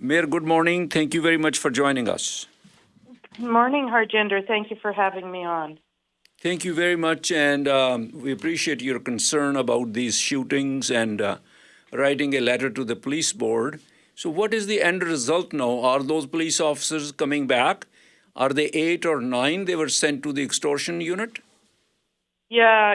Mayor, good morning. Thank you very much for joining us. Good morning, Harjinder. Thank you for having me on. Thank you very much, and we appreciate your concern about these shootings and writing a letter to the police board. So, what is the end result now? Are those police officers coming back? Are they 8 or 9? They were sent to the extortion unit? Yeah,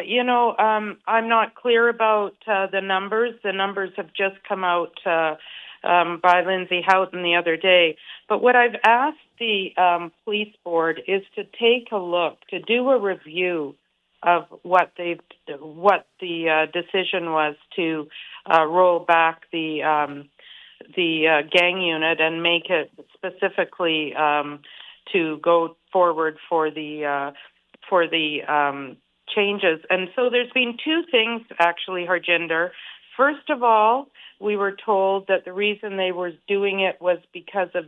I'm not clear about the numbers. The numbers have just come out by Lindsay Houghton the other day. But what I've asked the police board is to take a look, to do a review of what the decision was to roll back the gang unit and make it specifically to go forward for the changes. And so there's been two things, actually, Harjinder. First of all, we were told that the reason they were doing it was because of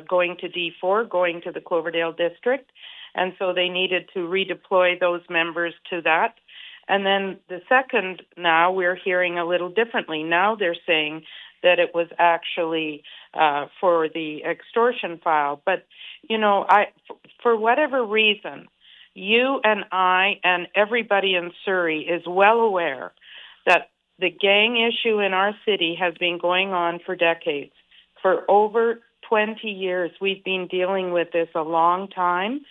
going to D4, going to the Cloverdale district, and so they needed to redeploy those members to that. And then the second, now we're hearing a little differently. Now they're saying that it was actually for the extortion file. But, for whatever reason, you and I and everybody in Surrey is well aware that the gang issue in our city has been going on for decades. For over 20 years, we've been dealing with this a long time.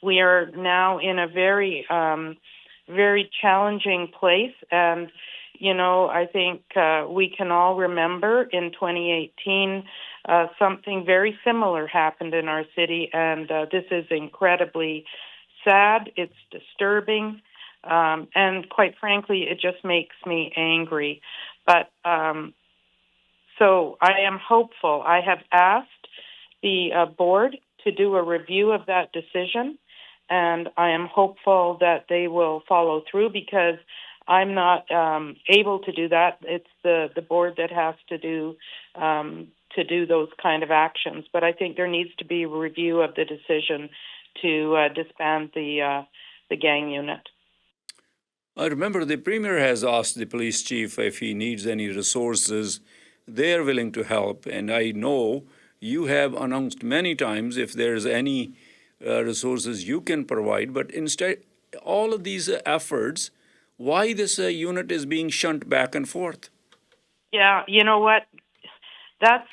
We are now in a very, very challenging place. And, I think we can all remember in 2018, something very similar happened in our city. And this is incredibly sad, it's disturbing, and quite frankly, it just makes me angry. But so I am hopeful. I have asked the board to do a review of that decision, and I am hopeful that they will follow through because I'm not able to do that. It's the board that has to do those kind of actions. But I think there needs to be a review of the decision to disband the gang unit. I remember the Premier has asked the police chief if he needs any resources. They're willing to help, and I know you have announced many times if there's any resources you can provide, but instead, all of these efforts, why this unit is being shunt back and forth? Yeah, you know what? That's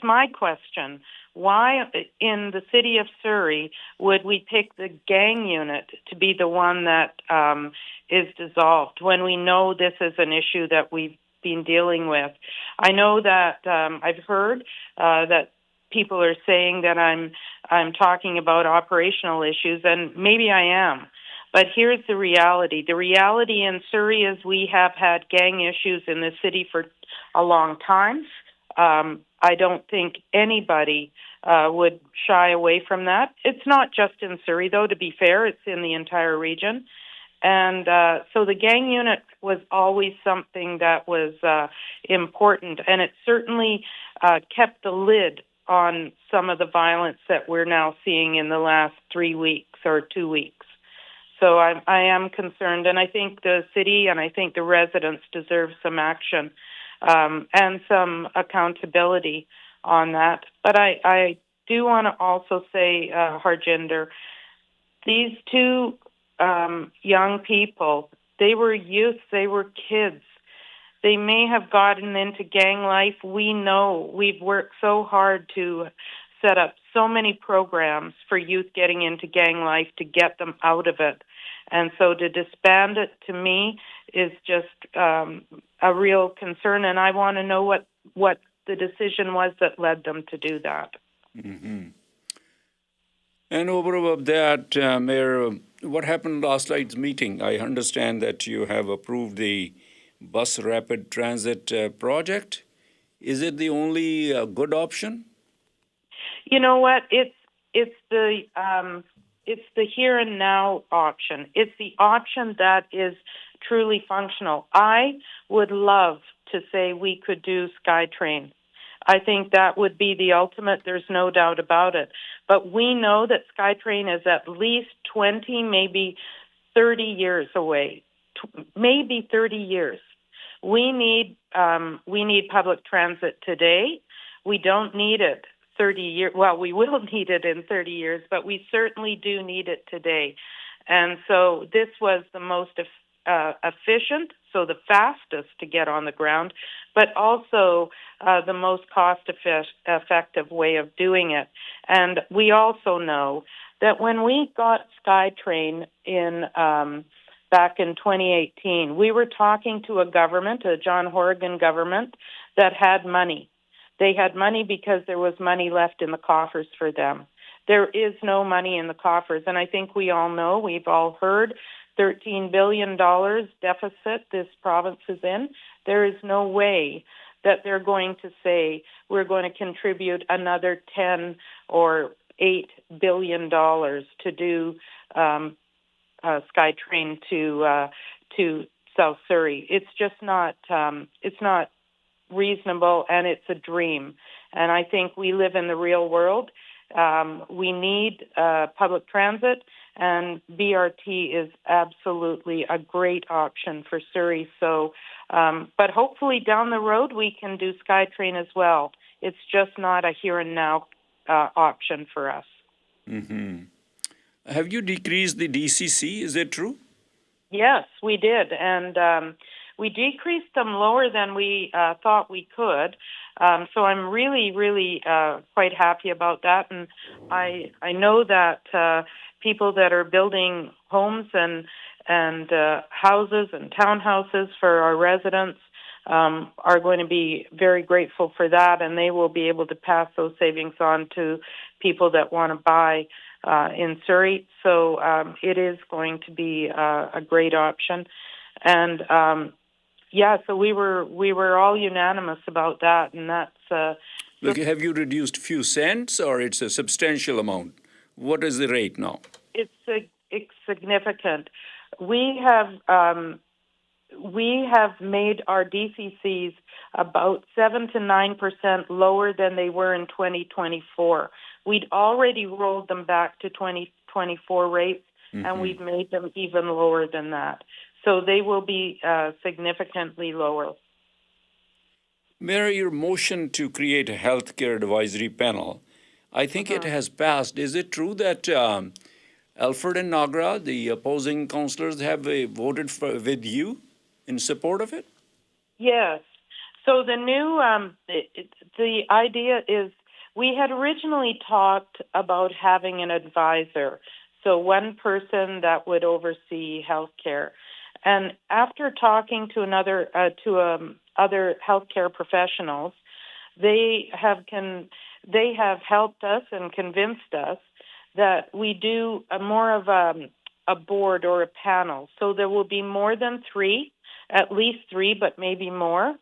my question. Why in the city of Surrey would we pick the gang unit to be the one that is dissolved when we know this is an issue that we've been dealing with? I know that I've heard that people are saying that I'm talking about operational issues, and maybe I am. But here's the reality. The reality in Surrey is we have had gang issues in the city for a long time. I don't think anybody would shy away from that. It's not just in Surrey, though, to be fair. It's in the entire region. And so the gang unit was always something that was important, and it certainly kept the lid on some of the violence that we're now seeing in the last 3 weeks or 2 weeks. So I am concerned, and I think the city and I think the residents deserve some action and some accountability on that. But I do want to also say, Harjinder, these two young people, they were youth, they were kids. They may have gotten into gang life. We know we've worked so hard to set up so many programs for youth getting into gang life to get them out of it. And so to disband it, to me, is just a real concern. And I want to know what the decision was that led them to do that. Mm-hmm. And over above that, Mayor, what happened last night's meeting? I understand that you have approved the bus rapid transit project. Is it the only good option? You know what? It's the here and now option. It's the option that is truly functional. I would love to say we could do SkyTrain. I think that would be the ultimate. There's no doubt about it. But we know that SkyTrain is at least 20, maybe 30 years away. Maybe 30 years. We need public transit today. We don't need it 30 years. Well, we will need it in 30 years, but we certainly do need it today. And so this was the most efficient, so the fastest to get on the ground, but also the most cost-effective way of doing it. And we also know that when we got SkyTrain in back in 2018, we were talking to a government, a John Horgan government, that had money. They had money because there was money left in the coffers for them. There is no money in the coffers, and I think we all know, we've all heard, $13 billion deficit this province is in. There is no way that they're going to say we're going to contribute another 10 or $8 billion to do SkyTrain to South Surrey. It's just not. It's not reasonable, and it's a dream. And I think we live in the real world. We need public transit, and BRT is absolutely a great option for Surrey. So, but hopefully down the road we can do SkyTrain as well. It's just not a here and now option for us. Mm-hmm. Have you decreased the DCC? Is it true? Yes, we did, and we decreased them lower than we thought we could. So I'm really, really quite happy about that. And I know that people that are building homes and houses and townhouses for our residents are going to be very grateful for that, and they will be able to pass those savings on to people that want to buy in Surrey. So it is going to be a great option. And yeah, so we were all unanimous about that, and that's. Look, have you reduced few cents, or it's a substantial amount? What is the rate now? It's significant. We have made our DCCs about 7 to 9% lower than they were in 2024. We'd already rolled them back to 2024 rates, and we've made them even lower than that. So they will be significantly lower. Mayor, your motion to create a healthcare advisory panel, I think it has passed. Is it true that Alfred and Nagra, the opposing councillors, have voted with you in support of it? Yes. So the new, the idea is we had originally talked about having an advisor, so one person that would oversee healthcare. And after talking to other healthcare professionals, they have helped us and convinced us that we do more of a board or a panel. So there will be more than three, at least three, but maybe more,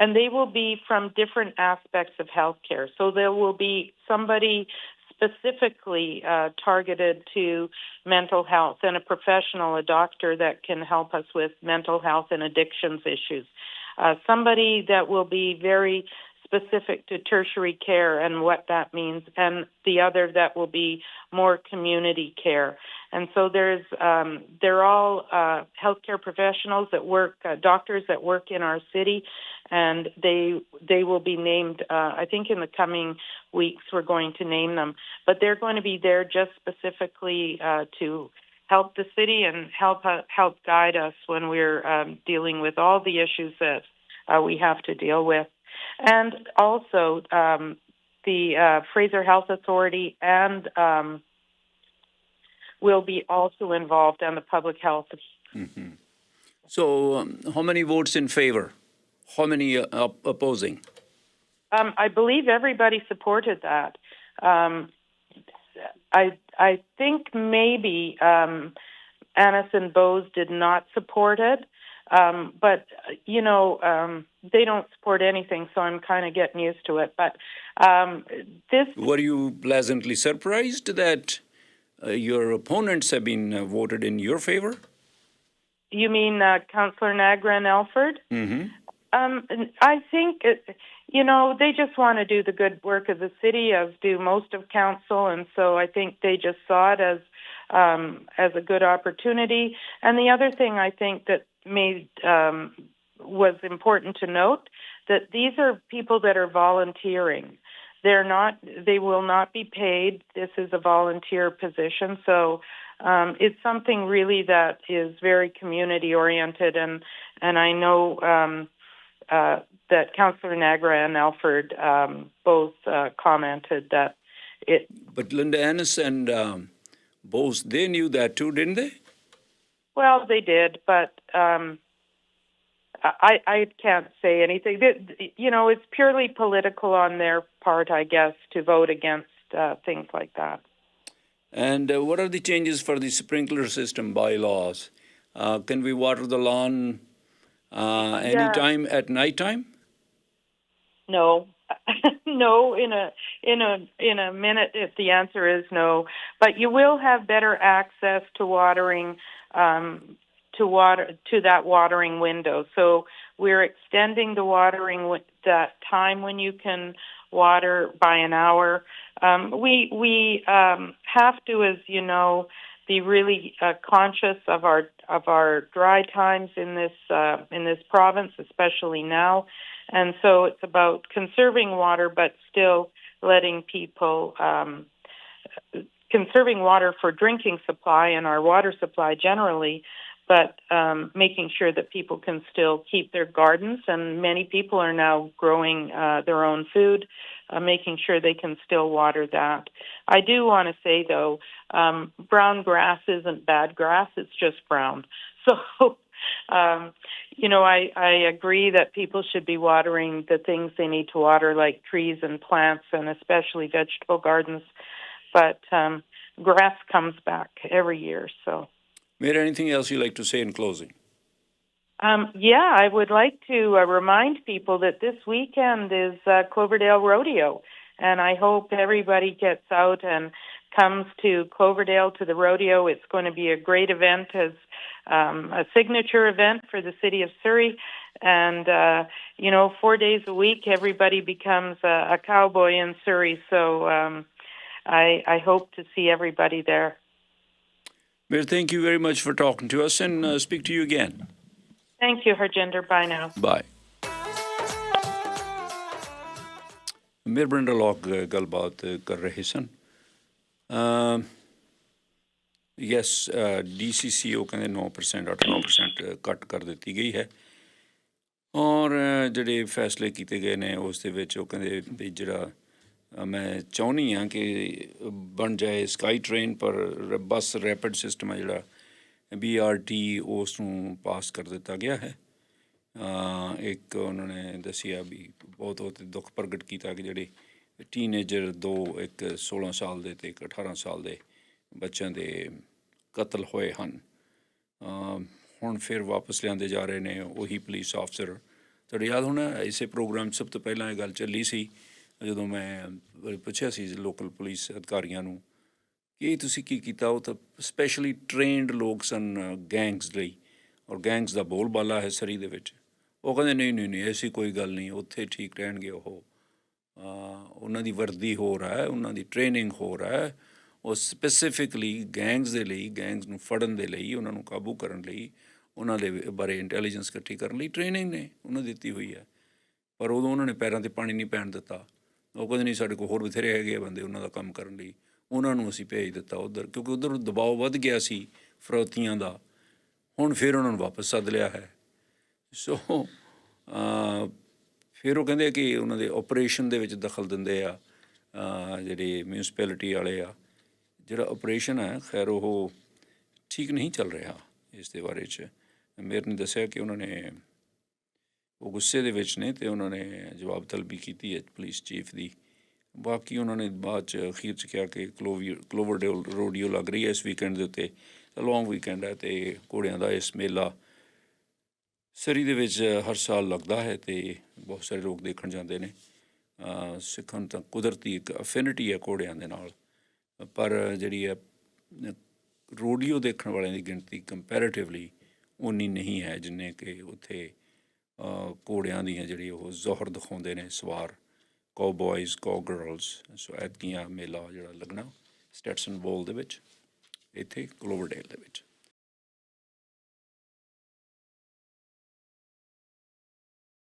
and they will be from different aspects of healthcare. So there will be somebody specifically targeted to mental health, and a professional, a doctor that can help us with mental health and addictions issues. Somebody that will be very specific to tertiary care and what that means, and the other that will be more community care. And so they're all healthcare professionals that work, doctors that work in our city, and they will be named, I think in the coming weeks we're going to name them, but they're going to be there just specifically to help the city and help guide us when we're dealing with all the issues that we have to deal with. And also the Fraser Health Authority and will be also involved in the public health. Mm-hmm. So how many votes in favor? How many opposing? I believe everybody supported that. I think maybe Annis and Bose did not support it. But, you know, they don't support anything, so I'm kind of getting used to it. But this... Were you pleasantly surprised that your opponents have been voted in your favor? You mean Councillor Nagra and Alford? Mm-hmm. I think, you know, they just want to do the good work of the city, as do most of council, and so I think they just saw it as a good opportunity. And the other thing I think that was important to note, that these are people that are volunteering. they will not be paid. This is a volunteer position, so it's something really that is very community oriented, and I know that Councillor Nagra and Alfred both commented that it. But Linda Ennis and Bose, they knew that too, didn't they? Well, they did, but I can't say anything. It's purely political on their part, I guess, to vote against things like that. And what are the changes for the sprinkler system bylaws? Can we water the lawn anytime at nighttime? No, no. In a minute, if the answer is no, but you will have better access to watering. To that watering window. So we're extending the watering that time when you can water by an hour. We have to, as you know, be really conscious of our dry times in this province, especially now. And so it's about conserving water, but still letting people conserving water for drinking supply and our water supply generally, but making sure that people can still keep their gardens. And many people are now growing their own food, making sure they can still water that. I do want to say, though, brown grass isn't bad grass, it's just brown. So, I agree that people should be watering the things they need to water, like trees and plants, and especially vegetable gardens. But grass comes back every year, so. Mayor, anything else you'd like to say in closing? I would like to remind people that this weekend is Cloverdale Rodeo, and I hope everybody gets out and comes to Cloverdale to the rodeo. It's going to be a great event, as a signature event for the city of Surrey. And, 4 days a week, everybody becomes a cowboy in Surrey. So I hope to see everybody there. Mayor, thank you very much for talking to us, and speak to you again. Thank you, Harjinder. Bye now. Bye. Mayor Brenda lock गलबात कर रहे सन yes DCCO ਕਹਿੰਦੇ 9% 8-9% ਕੱਟ ਕਰ ਦਿੱਤੀ ਗਈ ਹੈ ਔਰ ਜਿਹੜੇ ਫੈਸਲੇ ਕੀਤੇ ਗਏ ਨੇ ਉਸ ਦੇ ਵਿੱਚ ਉਹ ਕਹਿੰਦੇ ਵੀ ਜਿਹੜਾ ਮੈਂ ਚਾਹੁੰਦੀ ਹਾਂ ਕਿ ਬਣ ਜਾਏ ਸਕਾਈ ਟ੍ਰੇਨ ਪਰ ਬੱਸ ਰੈਪਿਡ ਸਿਸਟਮ ਹੈ ਜਿਹੜਾ BRT ਉਸ ਨੂੰ ਪਾਸ ਕਰ ਦਿੱਤਾ ਗਿਆ ਹੈ ਇੱਕ ਉਹਨਾਂ ਨੇ ਦੱਸਿਆ ਵੀ ਬਹੁਤ ਦੁੱਖ ਪ੍ਰਗਟ ਕੀਤਾ ਕਿ ਜਿਹੜੇ ਟੀਨੇਜਰ ਦੋ ਇੱਕ 16 ਸਾਲ ਦੇ ਅਤੇ ਇੱਕ 18 ਸਾਲ ਦੇ ਬੱਚਿਆਂ ਦੇ ਕਤਲ ਹੋਏ ਹਨ ਹੁਣ ਫਿਰ ਵਾਪਸ ਲਿਆਂਦੇ ਜਾ ਰਹੇ ਨੇ ਉਹੀ ਪੁਲਿਸ ਆਫਸਰ ਤੁਹਾਡੇ ਯਾਦ ਹੋਣਾ ਇਸੇ ਪ੍ਰੋਗਰਾਮ ਸਭ ਤੋਂ ਪਹਿਲਾਂ ਇਹ ਗੱਲ ਚੱਲੀ ਸੀ ਜਦੋਂ ਮੈਂ ਪੁੱਛਿਆ ਸੀ ਲੋਕਲ ਪੁਲਿਸ ਅਧਿਕਾਰੀਆਂ ਨੂੰ ਕਿ ਤੁਸੀਂ ਕੀ ਕੀਤਾ ਉਹ ਤਾਂ ਸਪੈਸ਼ਲੀ ਟ੍ਰੇਨਡ ਲੋਕ ਸਨ ਗੈਂਗਸ ਲਈ ਔਰ ਗੈਂਗਸ ਦਾ ਬੋਲਬਾਲਾ ਹੈ ਸਰੀ ਦੇ ਵਿੱਚ ਉਹ ਕਹਿੰਦੇ ਨਹੀਂ ਐਸੀ ਕੋਈ ਗੱਲ ਨਹੀਂ ਉੱਥੇ ਠੀਕ ਰਹਿਣਗੇ ਉਹ ਉਹਨਾਂ ਦੀ ਵਰਦੀ ਹੋਰ ਹੈ ਉਹਨਾਂ ਦੀ ਟ੍ਰੇਨਿੰਗ ਹੋਰ ਹੈ ਉਹ ਸਪੈਸੀਫਿਕਲੀ ਗੈਂਗਸ ਦੇ ਲਈ ਗੈਂਗਸ ਨੂੰ ਫੜਨ ਦੇ ਲਈ ਉਹਨਾਂ ਨੂੰ ਕਾਬੂ ਕਰਨ ਲਈ ਉਹਨਾਂ ਦੇ ਬਾਰੇ ਇੰਟੈਲੀਜੈਂਸ ਇਕੱਠੀ ਕਰਨ ਲਈ ਟ੍ਰੇਨਿੰਗ ਨੇ ਉਹਨਾਂ ਦਿੱਤੀ ਹੋਈ ਹੈ ਪਰ ਉਦੋਂ ਉਹਨਾਂ ਨੇ ਪੈਰਾਂ 'ਤੇ ਪਾਣੀ ਨਹੀਂ ਪੈਣ ਦਿੱਤਾ ਉਹ ਕਹਿੰਦੇ ਨਹੀਂ ਸਾਡੇ ਕੋਲ ਹੋਰ ਬਥੇਰੇ ਹੈਗੇ ਆ ਬੰਦੇ ਉਹਨਾਂ ਦਾ ਕੰਮ ਕਰਨ ਲਈ ਉਹਨਾਂ ਨੂੰ ਅਸੀਂ ਭੇਜ ਦਿੱਤਾ ਉੱਧਰ ਕਿਉਂਕਿ ਉੱਧਰ ਦਬਾਅ ਵੱਧ ਗਿਆ ਸੀ ਫਰੋਤੀਆਂ ਦਾ ਹੁਣ ਫਿਰ ਉਹਨਾਂ ਨੂੰ ਵਾਪਸ ਸੱਦ ਲਿਆ ਹੈ ਸੋ ਫਿਰ ਉਹ ਕਹਿੰਦੇ ਕਿ ਉਹਨਾਂ ਦੇ ਓਪਰੇਸ਼ਨ ਦੇ ਵਿੱਚ ਦਖਲ ਦਿੰਦੇ ਆ ਜਿਹੜੇ ਮਿਊਨਿਸਪੈਲਿਟੀ ਵਾਲੇ ਆ ਜਿਹੜਾ ਓਪਰੇਸ਼ਨ ਹੈ ਖੈਰ ਉਹ ਠੀਕ ਨਹੀਂ ਚੱਲ ਰਿਹਾ ਇਸ ਦੇ ਬਾਰੇ 'ਚ ਮੇਅਰ ਨੇ ਦੱਸਿਆ ਕਿ ਉਹਨਾਂ ਨੇ ਉਹ ਗੁੱਸੇ ਦੇ ਵਿੱਚ ਨੇ ਅਤੇ ਉਹਨਾਂ ਨੇ ਜਵਾਬ ਤਲਬੀ ਕੀਤੀ ਹੈ ਪੁਲਿਸ ਚੀਫ ਦੀ ਬਾਕੀ ਉਹਨਾਂ ਨੇ ਬਾਅਦ 'ਚ ਅਖੀਰ 'ਚ ਕਿਹਾ ਕਿ ਕਲੋਵਰਡੇਲ ਰੋਡੀਓ ਲੱਗ ਰਹੀ ਹੈ ਇਸ ਵੀਕਐਂਡ ਦੇ ਉੱਤੇ ਲੌਂਗ ਵੀਕਐਂਡ ਹੈ ਅਤੇ ਘੋੜਿਆਂ ਦਾ ਇਸ ਮੇਲਾ ਸਰੀ ਦੇ ਵਿੱਚ ਹਰ ਸਾਲ ਲੱਗਦਾ ਹੈ ਅਤੇ ਬਹੁਤ ਸਾਰੇ ਲੋਕ ਦੇਖਣ ਜਾਂਦੇ ਨੇ ਸਿੱਖਾਂ ਨੂੰ ਤਾਂ ਕੁਦਰਤੀ ਇੱਕ ਅਫਿਨਿਟੀ ਹੈ ਘੋੜਿਆਂ ਦੇ ਨਾਲ ਪਰ ਜਿਹੜੀ ਹੈ ਰੋਡੀਓ ਦੇਖਣ ਵਾਲਿਆਂ ਦੀ ਗਿਣਤੀ ਕੰਪੈਰੇਟਿਵਲੀ ਓਨੀ ਨਹੀਂ ਹੈ ਜਿੰਨੇ ਕਿ ਉੱਥੇ ਘੋੜਿਆਂ ਦੀਆਂ ਜਿਹੜੀ ਉਹ ਜ਼ੋਹਰ ਦਿਖਾਉਂਦੇ ਨੇ ਸਵਾਰ ਕੋ ਬੋਇਜ਼ ਕੋ ਗਰਲਸ ਸੋ ਐਤਕੀਆਂ ਮੇਲਾ ਜਿਹੜਾ ਲੱਗਣਾ ਸਟੈਟਸਨ ਬੋਲ ਦੇ ਵਿੱਚ ਇੱਥੇ ਕਲੋਵਰਡੇਲ ਦੇ ਵਿੱਚ